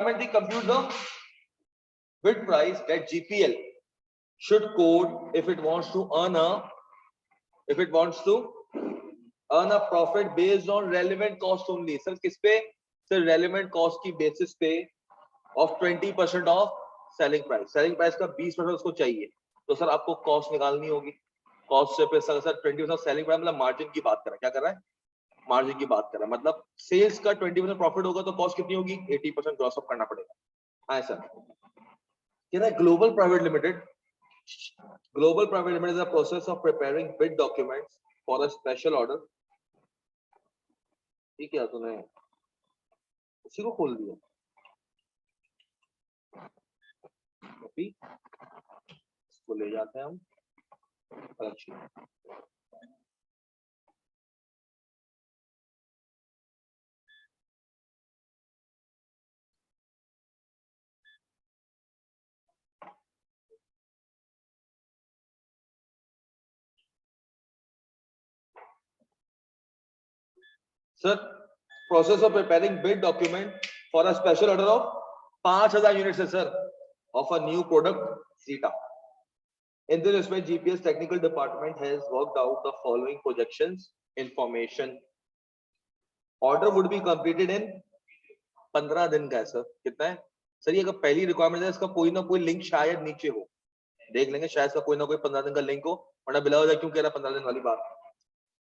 compute the bid price that GPL should quote if it wants to earn a profit based on relevant cost only. Sir किस पे? Sir relevant cost की basis पे of 20% of selling price. Selling price का 20% उसको चाहिए. तो sir आपको cost निकालनी होगी. Cost से पे सर 20% selling price मतलब margin की बात कर रहा है. क्या कर रहा है? Margin की बात कर रहा है. मतलब sales का 20% profit होगा तो cost कितनी होगी? 80% gross up करना पड़ेगा. हाँ सर. क्या है Global Private Limited? Global Private Limited is a process of preparing bid documents for a special order. ठीक है तूने उसी को खोल दिया. अभी इसको ले जाते हैं हम. अच्छा Sir, process of preparing bid document for a special order of 5,000 units, sir, of a new product, Zeta. In this respect, GPS technical department has worked out the following projections information. Order would be completed in 15 दिन का है sir. कितना है sir? ये अगर पहली requirement है इसका कोई ना कोई लिंक शायद नीचे हो. देख लेंगे शायद इसका कोई ना कोई 15 दिन का लिंक हो. वरना बिला हो जाए क्यों कह रहा 15 दिन वाली बात.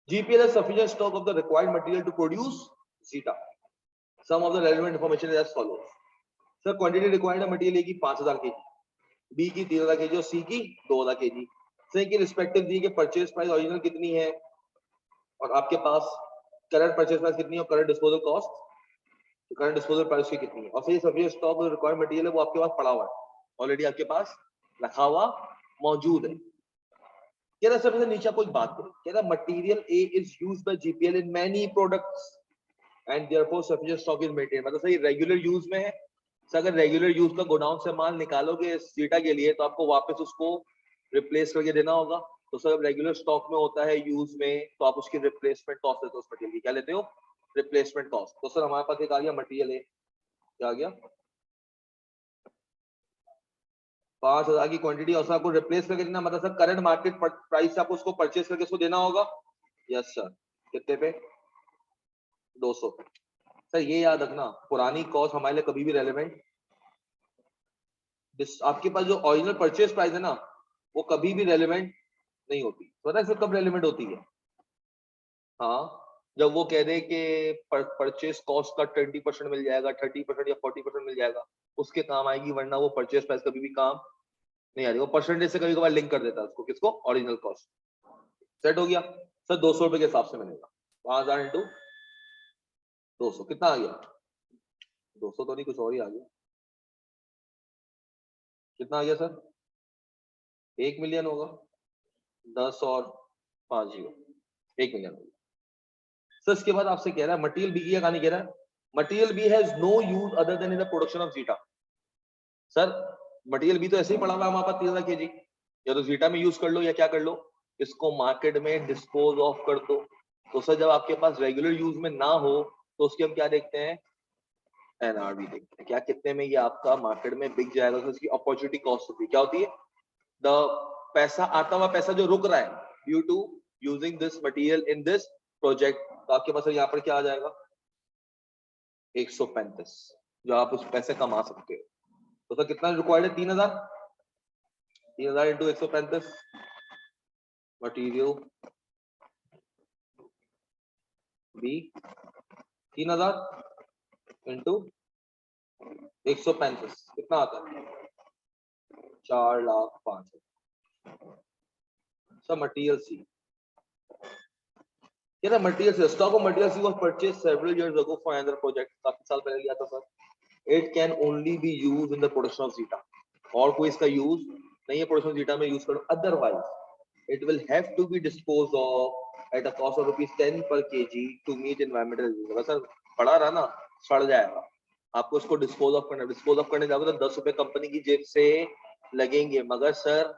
GPL has sufficient stock of the required material to produce Zeta. Some of the relevant information is as follows. Sir, quantity required है material A की 5,000 kg, B की 3,000 kg और C की 2,000 kg. C की रिस्पेक्टिव दी के purchase price original कितनी है और आपके पास करंट परचेज प्राइस कितनी है और current disposal cost, current disposal price की कितनी है. और फिर sufficient stock of required material है वो आपके पास पड़ा हुआ है, ऑलरेडी आपके पास रखा हुआ मौजूद है. कह रहा सबसे नीचे कोई बात करें. कह रहा material A is used by GPL in many products and therefore sufficient stock is maintained. मतलब सही रेगुलर यूज में है. सर अगर रेगुलर यूज का गोडाउन से माल निकालोगे सीटा के लिए तो आपको वापस उसको रिप्लेस करके देना होगा. तो सर रेगुलर स्टॉक में होता है यूज में तो आप उसकी रिप्लेसमेंट कॉस्ट लेते हो. उस मटेरियल की क्या लेते हो? Replacement cost. तो सर हमारे पास एक आ गया मटेरियल ए. क्या आ गया? 5,000 की क्वांटिटी और सर आपको रिप्लेस करके देना. मतलब सर करंट मार्केट प्राइस से आपको उसको परचेस करके उसको देना होगा. Yes sir. कितने पे? 200 पे. सर ये याद रखना पुरानी कॉस्ट हमारे लिए कभी भी रेलेवेंट. आपके पास जो ओरिजिनल परचेस प्राइस है ना वो कभी भी रेलेवेंट नहीं होती. पता है सर कब रेलेवेंट होती है? हाँ जब वो कह दे कि परचेस कॉस्ट का 20% मिल जाएगा, 30% या 40% मिल जाएगा, उसके काम आएगी. वरना वो परचेस प्राइस कभी भी काम नहीं आ रही. वो परसेंटेज से कभी कभार लिंक कर देता है उसको. किसको? Original cost. सेट हो गया सर. 200 रुपए के हिसाब से मिलेगा. 5,000 इंटू 200 कितना आ गया? 200 तो नहीं कुछ और ही आ गया. कितना आ गया सर? 1 मिलियन होगा. 10 और 5 जीरो 1 मिलियन होगा. सर इसके बाद आपसे कह रहा है मटेरियल बी की कहानी. कह रहा है material B has no use other than in the production of zeta. Sir material B तो ऐसे ही पड़ा हुआ है हमारे पास 3,000 kg. या तो जीटा में यूज कर लो या क्या कर लो, इसको मार्केट में डिस्पोज ऑफ कर दो. तो सर जब आपके पास रेगुलर यूज में ना हो तो उसके हम क्या देखते हैं? एनआरवी देखते हैं. क्या कितने में ये आपका मार्केट में बिक जाएगा. तो इसकी अपॉर्चुनिटी कॉस्ट होती है. क्या होती है? द पैसा आता हुआ पैसा जो रुक रहा है due to using this material in this project. तो आपके पास यहाँ पर क्या आ जाएगा? 135 जो आप उस पैसे कमा सकते हो. तो सर कितना रिक्वायर्ड है? 3,000. 3,000 इंटू 135 मटीरियल बी 3,000 इंटू 135 कितना आता है? 4,05,000. सर मटीरियल सी क्या मटीरियल से stock of material C was purchased several years ago for another project. काफी साल पहले लिया था sir. It can only be used in the production of zeta. और कोई इसका यूज नहीं है प्रोडक्शन जीटा में यूज करो. Otherwise it will have to be dispose of at a cost of ₹10 per kg to meet environmental. Sir पड़ा रहा ना सड़ जाएगा. आपको उसको डिस्पोज ऑफ करने जाओगे तो 10 रुपए कंपनी की जेब से लगेंगे. मगर सर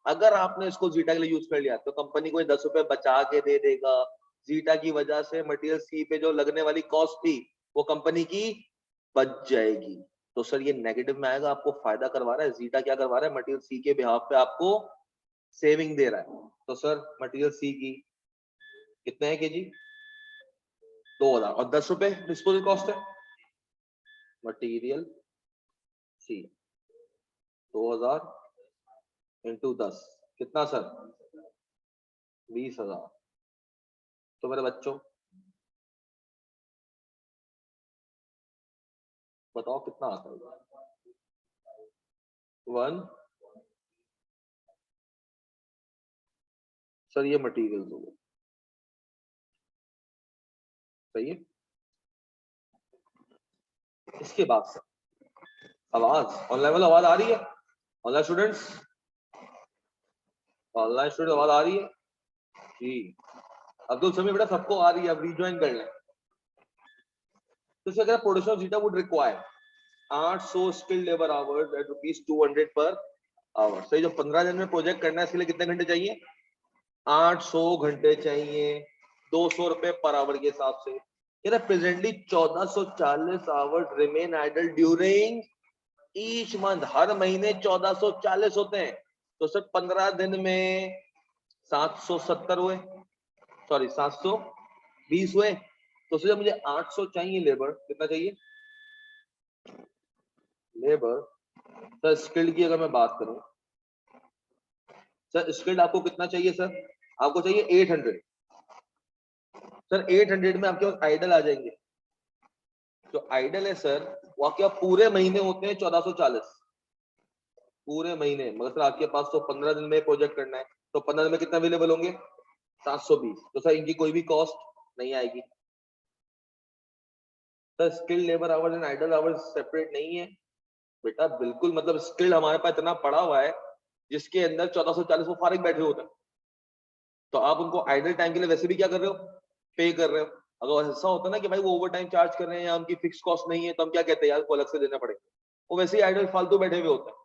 अगर आपने इसको जीटा के लिए यूज कर लिया तो कंपनी को 10 रुपए बचा के दे देगा. जीटा की वजह से मटेरियल सी पे जो लगने वाली कॉस्ट थी वो कंपनी की बच जाएगी. तो सर ये नेगेटिव में आएगा, आपको फायदा करवा रहा है, जीटा क्या करवा रहा है, मटेरियल सी के बिहाफ पे आपको सेविंग दे रहा है। तो सर मटेरियल सी की कितने है केजी, 2000 और 10 रुपए डिस्पोजल कॉस्ट है। मटेरियल सी 2000 इंटू 10 कितना सर, 20,000। तो मेरे बच्चों बताओ कितना आता है, 1 सर ये मटेरियल हो गया, सही है। इसके बाद सर आवाज ऑनलाइन वाला आवाज आ रही है, ऑनलाइन स्टूडेंट्स, ऑनलाइन स्टूडेंट आवाज आ रही है जी। अब्दुल समी बेटा सबको आ रही है, अब रिज्वाइन कर लें। तो सर अगर production of zeta would require 800 skilled labour hours at ₹200 per our. सही, जो 15 दिन में प्रोजेक्ट करना है इसके लिए कितने घंटे चाहिए, 800 घंटे चाहिए, 200 रुपए पर आवर के हिसाब से। Presently 1440 hours remain idle during each month, हर महीने 1440 होते हैं। तो सर 15 दिन में 770 हुए, सॉरी 720 हुए। तो सर मुझे 800 चाहिए लेबर, कितना चाहिए लेबर। सर स्किल्ड की अगर मैं बात करूं, सर स्किल्ड आपको कितना चाहिए सर, आपको चाहिए 800। सर 800 में आपके पास आइडल आ जाएंगे, जो आइडल है सर वो आपके पास पूरे महीने होते हैं 1440 पूरे महीने। मगर सर आपके पास तो 15 दिन में प्रोजेक्ट करना है, तो 15 दिन में कितना अवेलेबल होंगे, 720। तो सर इनकी कोई भी कॉस्ट नहीं आएगी। Sir skilled labour hours and idol hours separate नहीं है बेटा, बिल्कुल। मतलब स्किल्ड हमारे पास इतना पड़ा हुआ है जिसके अंदर 1440 वो फारिग बैठे होते हैं, तो आप उनको आइडल टाइम के लिए वैसे भी क्या कर रहे हो, पे कर रहे हो। अगर ऐसा होता ना कि भाई वो ओवर टाइम चार्ज कर रहे हैं या उनकी फिक्स कॉस्ट नहीं है, तो हम क्या कहते हैं यार को अलग से देना पड़ेगा, वो वैसे ही आइडल फालतू बैठे हुए होते हैं।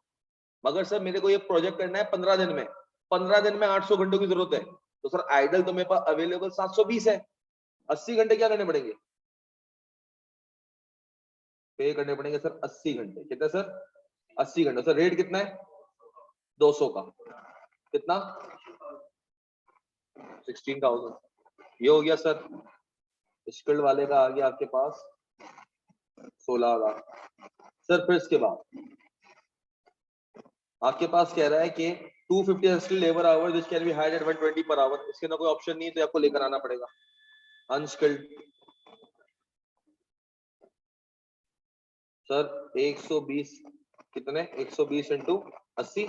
मगर सर मेरे को ये प्रोजेक्ट करना है 15 दिन में, 15 दिन में 800 घंटों की जरूरत है, तो सर आइडल तो मेरे पास अवेलेबल 720 है। 80 घंटे क्या करने पड़ेंगे, पे करने पड़ेंगे सर 80 घंटे। कितना सर, 80 घंटे। सर रेट कितना है, 200 का, कितना 16,000। ये हो गया सर स्किल्ड वाले का, आ गया आपके पास 16,000। सर फिर इसके बाद आपके पास कह रहा है कि 250 unskilled labour hour which can be hired at 120 per our. इसके अंदर कोई ऑप्शन नहीं है, तो आपको लेकर आना पड़ेगा अनस्किल्ड। सर 120 कितने, 120 इंटू 80,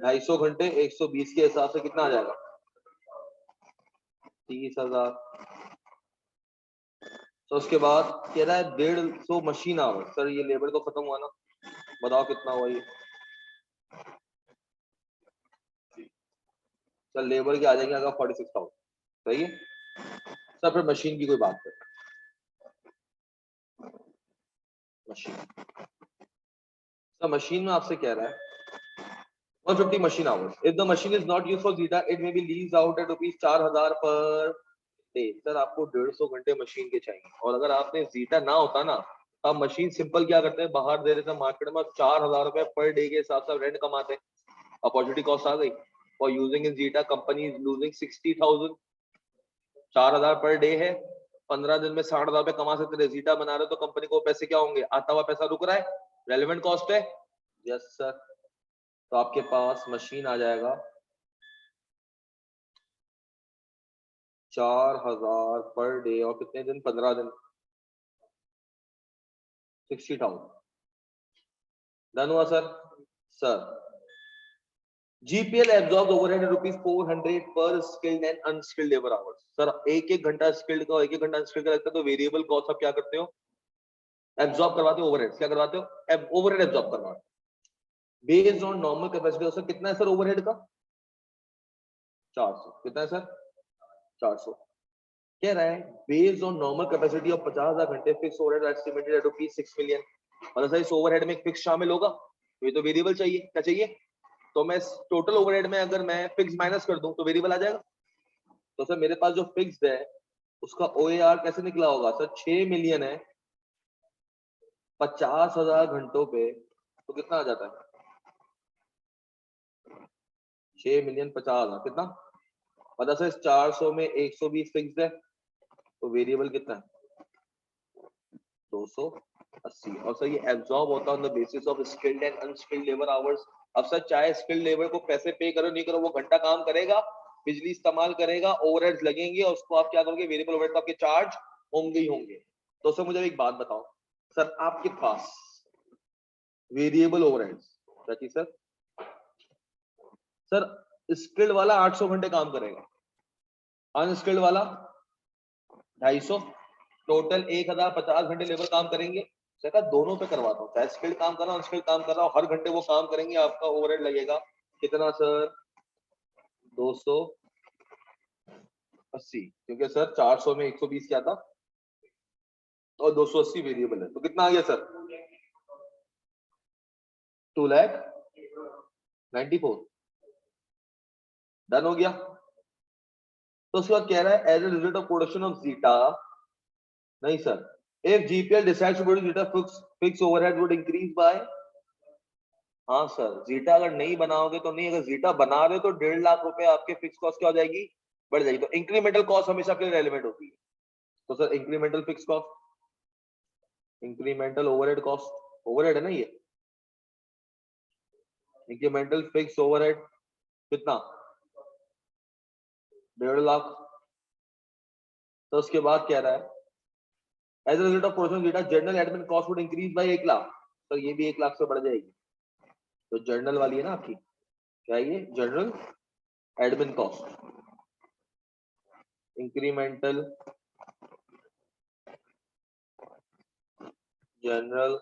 250 घंटे 120 के हिसाब से कितना आ जाएगा, 30,000। तो उसके बाद कह रहा है 150 मशीन आवर। सर ये लेबर तो खत्म हुआ ना, बताओ कितना हुआ ये। सर लेबर के आ जाएंगे अगर 46,000, सही है। सर फिर मशीन की कोई बात करें, मशीन, सर मशीन में आपसे कह रहा है 150 machine hours. If the machine is not used for Zeta, it may be leased out at ₹4,000 per day. Sir आपको 150 घंटे मशीन के चाहिए, और अगर आपने जीटा ना होता ना, तो आप मशीन सिंपल क्या करते हैं, बाहर दे देते हैं मार्केट में, 4,000 रुपए पर डे के हिसाब से रेंट कमाते हैं। अपॉर्चुनिटी कॉस्ट आ गई, for using in zeta company is losing 60,000। 4,000 per day है, 15 दिन में 60,000 रुपए कमा सकते थे। जीटा बना रहे तो कंपनी को पैसे क्या होंगे, आता हुआ पैसा रुक रहा है, रेलेवेंट कॉस्ट है। Yes sir. तो आपके पास मशीन आ जाएगा 4,000 पर डे, और कितने दिन, 15 दिन, 60,000। डन हुआ sir. Sir GPL absorb overhead ₹400 पर skilled and unskilled labour hours. Sir एक घंटा स्किल्ड का, एक घंटा अनस्किल्ड का लगता है, तो वेरिएबल कॉस्ट आप क्या करते हो, एब्जॉर्ब करवाते हो, ओवरहेड क्या करवाते हो, ओवरहेड एब्जॉर्ब करवाते हो based on normal capacity. Sir कितना है सर ओवरहेड का, 400। कितना है सर, 400। कह रहा है based on normal capacity of 50,000 घंटे, fix overhead estimated at ₹6 million. मतलब सर इस ओवरहेड में एक फिक्स शामिल होगा, तो ये तो वेरिएबल चाहिए, क्या चाहिए, तो मैं टोटल ओवरहेड में अगर मैं फिक्स माइनस कर दूं तो वेरिएबल आ जाएगा। तो सर मेरे पास जो फिक्स्ड है उसका ओएआर कैसे निकला होगा, सर 6 मिलियन है, 50,000 घंटों पे तो कितना आ जाता है? 6 मिलियन 50,000 कितना पता सर? 400 में 120 फिक्स्ड है तो वेरिएबल कितना है? 280। और सर ये एब्जॉर्ब होता है on the basis of skilled and unskilled labour hours. अब सर चाहे स्किल्ड लेबर को पैसे पे करो नहीं करो, वो घंटा काम करेगा, बिजली इस्तेमाल करेगा, ओवरहेड्स लगेंगे और उसको आप क्या करोगे? वेरिएबल ओवरहेड आपके चार्ज होंगे ही होंगे। तो सर मुझे एक बात बताओ सर, आपके पास वेरिएबल ओवरहेड्स क्या चीज सर? सर स्किल्ड वाला 800 घंटे काम करेगा, अनस्किल्ड वाला 250, टोटल 1050 घंटे लेबर काम करेंगे। सर दोनों पे करवाता हूँ, चाहे स्किल्ड काम कर रहा हूँ अनस्किल्ड काम कर रहा हूँ, हर घंटे वो काम करेंगे, आपका ओवरहेड लगेगा कितना सर? 280, क्योंकि सर 400 में 120 क्या था और 280 वेरिएबल है, तो कितना आ गया सर? 2,94,000 डन हो गया। तो उसके बाद कह रहा है as a result of production of Zeta, नहीं sir, if GPL decides to produce Zeta fix overhead would increase by, हाँ सर, जीटा अगर नहीं बनाओगे तो नहीं, अगर जीटा बना रहे हो तो 1.5 लाख रुपए आपके फिक्स कॉस्ट क्या हो जाएगी? बढ़ जाएगी। तो इंक्रीमेंटल कॉस्ट हमेशा के लिए रेलेवेंट होती है। तो sir incremental fix cost, incremental overhead cost, overhead है ना ये, इंक्रीमेंटल फिक्स ओवरहेड कितना? 1.5 लाख। तो उसके बाद कह रहा है as a result of production zeta general admin cost would increase by 1 lakh. तो ये भी 1 लाख से बढ़ जाएगी। तो जर्नल वाली है ना आपकी, क्या है ये? General admin cost, incremental general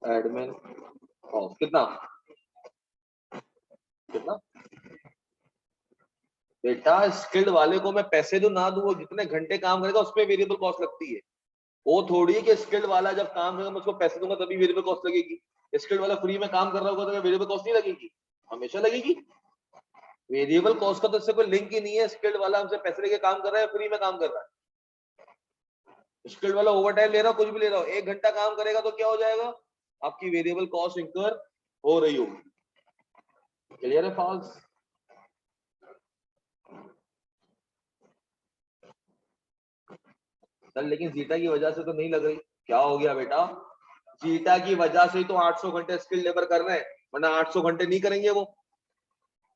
admin cost कितना? कितना बेटा? स्किल्ड वाले को मैं पैसे दूं ना दूं, वो जितने घंटे काम करेगा उसमें वेरिएबल कॉस्ट लगती है। वो थोड़ी है कि स्किल्ड वाला जब काम करेगा मैं उसको पैसे दूंगा तभी वेरिएबल कॉस्ट लगेगी। स्किल्ड वाला फ्री में काम कर रहा होगा तो वेरिएबल कॉस्ट नहीं लगेगी? हमेशा लगेगी। वेरिएबल कॉस्ट का तो इससे कोई लिंक ही नहीं है। स्किल्ड वाला हमसे पैसे लेके काम कर रहा है, फ्री में काम कर रहा है। स्किल्ड वाला ओवर टाइम ले रहा हो, कुछ भी ले रहा हो, 1 घंटा काम करेगा तो क्या हो जाएगा? आपकी वेरिएबल कॉस्ट इंकर हो रही होगी। क्लियर है? फॉल्स? सर लेकिन जीटा की वजह से तो नहीं लग रही। क्या हो गया बेटा? जीटा की वजह से तो 800 घंटे स्किल लेबर कर रहे हैं, वरना 800 घंटे नहीं करेंगे वो।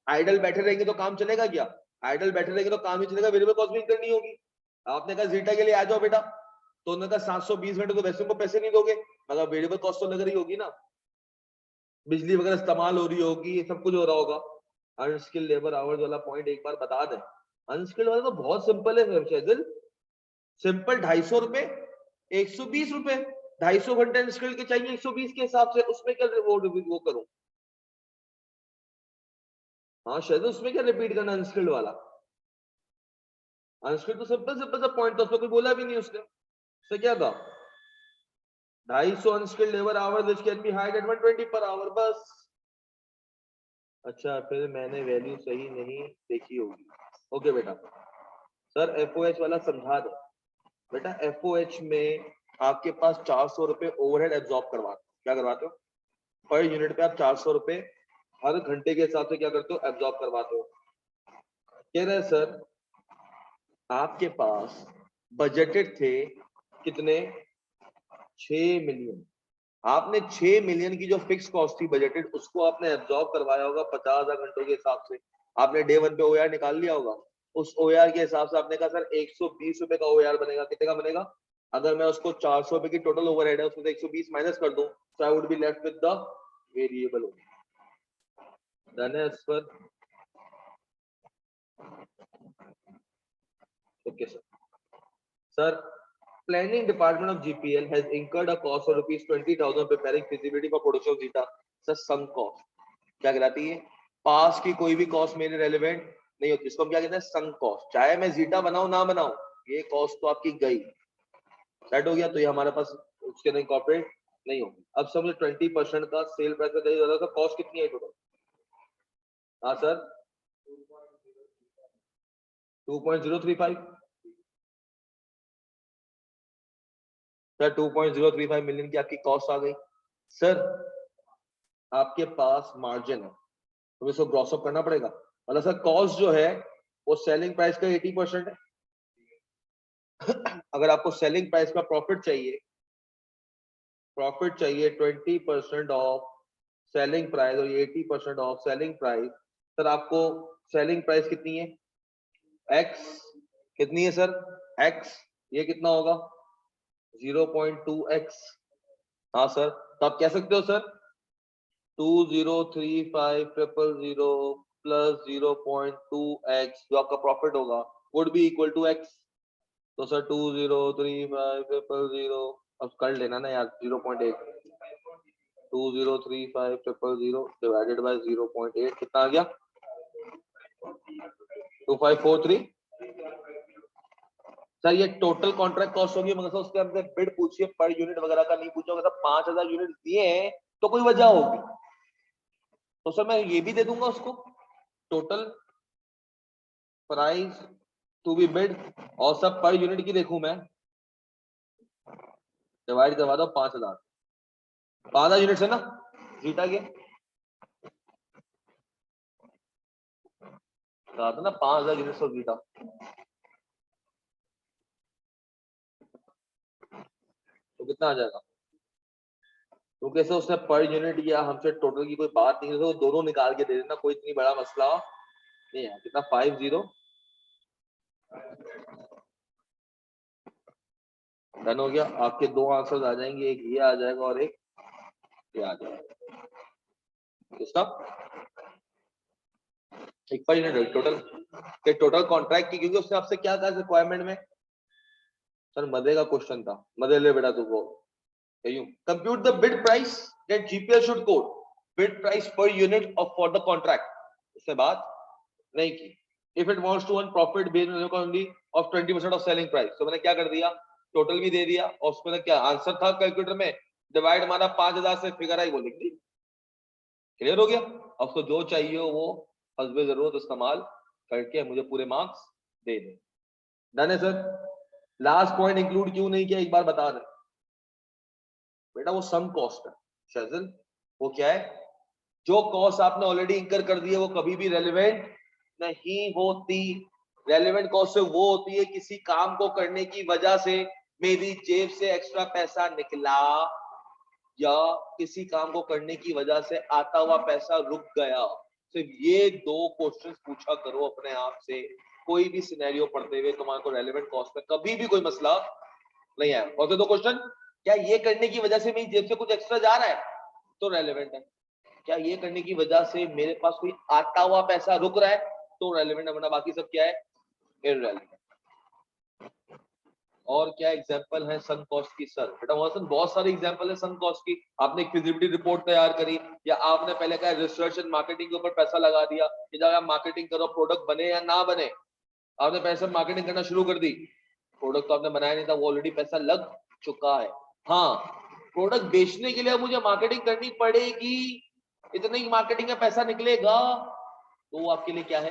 आइडल बैठे रहेंगे तो काम चलेगा क्या? आइडल बैठे रहेंगे तो काम ही चलेगा, वेरिएबल कॉस्ट भी इंकर नहीं होगी। आपने कहा जीटा के लिए आ जाओ बेटा, तो उन्होंने कहा 720 घंटे तो वैसे को पैसे नहीं दोगे, मगर वेरिएबल कॉस्ट तो लग रही होगी ना, बिजली वगैरह इस्तेमाल हो रही होगी, सब कुछ हो रहा होगा। अनस्किल्ड लेबर आवर्स वाला पॉइंट एक बार बता दें। अनस्किल्ड वाला तो बहुत सिंपल है शैजल, सिंपल 250 रुपए, 120 रुपए, 250 घंटे अनस्किल्ड के चाहिए 120 के हिसाब से, उसमें क्या वो करूं? हाँ शैजल उसमें क्या रिपीट करना अनस्किल्ड वाला? अनस्किल्ड तो सिंपल सिंपल सा पॉइंट था, उसमें कोई बोला भी नहीं उसने। उससे क्या था? 250 unskilled labour hour which can be hired at 120 per our, बस। अच्छा फिर मैंने वैल्यू सही नहीं देखी होगी। ओके बेटा, सर एफओएच वाला समझा दो। बेटा एफओएच में आपके पास 400 रुपए ओवरहेड एब्जॉर्ब करवाते हो। क्या करवाते हो? पर यूनिट पे आप 400 रुपए हर घंटे के हिसाब से क्या करते हो? एब्जॉर्ब करवाते हो। कह रहे सर आपके पास बजटेड थे कितने? 6 मिलियन। आपने 6 मिलियन की जो फिक्स कॉस्ट थी बजटेड, उसको आपने एब्जॉर्ब करवाया होगा 50,000 घंटों के हिसाब से। आपने डे 1 पे ओआर निकाल लिया होगा। उस ओआर के हिसाब से आपने कहा सर 120 रुपए का ओआर बनेगा। कितने का बनेगा? अगर मैं उसको 400 रुपए की टोटल ओवरहेड है उसमें से 120 माइनस कर दूं तो I would be left with the variable. Done है इस पर? Okay sir. Sir planning department of GPL has incurred a cost of rupees 20,000 preparing feasibility for production of Zeta. Sir sunk cost क्या कहलाती है? पास की कोई भी कॉस्ट मेरे रेलेवेंट नहीं होती, इसको हम क्या कहते हैं? Sunk cost. चाहे मैं जीटा बनाऊं ना बनाऊं, ये कॉस्ट तो आपकी गई। सेट हो गया? तो ये हमारे पास उसके अंदर इंकॉर्पोरेट नहीं होगी। अब समझो 20% का सेल प्राइस का ज्यादा था, कॉस्ट कितनी है टोटल? हाँ सर 2.035। सर 2.035 मिलियन की आपकी कॉस्ट आ गई। सर आपके पास मार्जिन है तो इसको ग्रॉस अप करना पड़ेगा। मतलब सर कॉस्ट जो है वो सेलिंग प्राइस का 80% है। अगर आपको सेलिंग प्राइस का प्रॉफिट चाहिए 20% ऑफ सेलिंग प्राइस और 80% ऑफ सेलिंग प्राइस, सर आपको सेलिंग प्राइस कितनी है x, कितनी है सर x, ये कितना होगा 0.2x। हाँ सर, तो आप कह सकते हो सर 203500 प्लस 0.2x जो आपका प्रॉफिट होगा would be equal to x। तो सर 203500 अब कर लेना ना यार 0.8, 203500 डिवाइडेड बाय 0.8 कितना आ गया 2543। सर ये टोटल कॉन्ट्रैक्ट कॉस्ट होगी, मगर उसके अंदर बिड पूछिए पर यूनिट वगैरह का नहीं पूछा होगा। 5000 यूनिट दिए हैं तो कोई वजह होगी, तो सर मैं ये भी दे दूंगा उसको total price to be bid, और सब पर यूनिट की देखूं मैं, डिवाइड करवा दो 5000 यूनिट है ना जीटा के, कहा था ना 5000 यूनिट ऑफ जीटा, तो कितना आ जाएगा। तो कैसे उसने पर यूनिट या हमसे टोटल की कोई बात नहीं है, तो दोनों निकाल के दे देना, कोई इतनी बड़ा मसला नहीं है। कितना 50 डन हो गया। आपके दो आंसर्स आ जाएंगे, एक ये आ जाएगा और एक ये आ जाएगा। किसका एक पर यूनिट टोटल के टोटल कॉन्ट्रैक्ट की, क्योंकि उसने आपसे क्या कहा रिक्वायरमेंट में, सर मदे का क्वेश्चन था, मदे ले बेटा तू वो compute the bid price that GPL should quote bid price per unit of for the contract, उसने बात नहीं की। If it wants to earn profit based only of 20% of selling price, तो मैंने क्या कर दिया टोटल भी दे दिया, और उसमें क्या आंसर था कैलकुलेटर में डिवाइड मारा 5000 से, फिगर आई वो लिख दी। क्लियर हो गया। अब उसको जो चाहिए वो हस्बे जरूरत इस्तेमाल करके मुझे पूरे मार्क्स दे दे। डन है सर। लास्ट पॉइंट इंक्लूड क्यों नहीं किया एक बार बता दे बेटा, वो सम कॉस्ट है शैजल। वो क्या है, जो कॉस्ट आपने ऑलरेडी इंकर कर दी है वो कभी भी रेलेवेंट नहीं होती। रेलेवेंट कॉस्ट से वो होती है किसी काम को करने की वजह से मेरी जेब से एक्स्ट्रा पैसा निकला, या किसी काम को करने की वजह से आता हुआ पैसा रुक गया। सिर्फ ये दो क्वेश्चंस पूछा करो अपने आप से, कोई भी सिनेरियो पढ़ते हुए तुम्हारे को रेलेवेंट कॉस्ट में कभी भी कोई मसला नहीं आया। और तो दो क्वेश्चन, क्या ये करने की वजह से मेरी जेब से कुछ एक्स्ट्रा जा रहा है तो रेलेवेंट है, क्या ये करने की वजह से मेरे पास कोई आता हुआ पैसा रुक रहा है तो रेलेवेंट है, वरना बाकी सब क्या है इररेलेवेंट। और क्या एग्जांपल है सन कॉस्ट की सर, बेटा वहां बहुत सारे एग्जांपल है सन कॉस्ट की। आपने एक फिजिबिलिटी रिपोर्ट तैयार करी, या आपने पहले कहा रिसर्च एंड मार्केटिंग के ऊपर पैसा लगा दिया कि जब आप मार्केटिंग करो प्रोडक्ट बने या ना बने, आपने पैसा मार्केटिंग करना शुरू कर दी, प्रोडक्ट तो आपने बनाया नहीं था, वो ऑलरेडी पैसा लग चुका है। हाँ, प्रोडक्ट बेचने के लिए मुझे मार्केटिंग करनी पड़ेगी, इतने ही मार्केटिंग का पैसा निकलेगा, तो वो आपके लिए क्या है,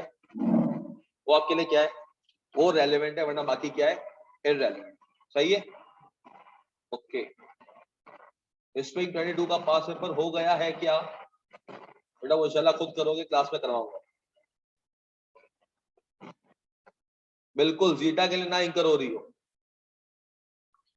वो आपके लिए क्या है, वो रेलेवेंट है, वरना बाकी क्या है इररेलेवेंट। सही है, ओके। स्प्रिंग 22 का पास पेपर हो गया है क्या बेटा, वो इंशाल्लाह खुद करोगे, क्लास में करवाऊंगा। बिल्कुल जीटा के लिए ना इंकर हो रही हो,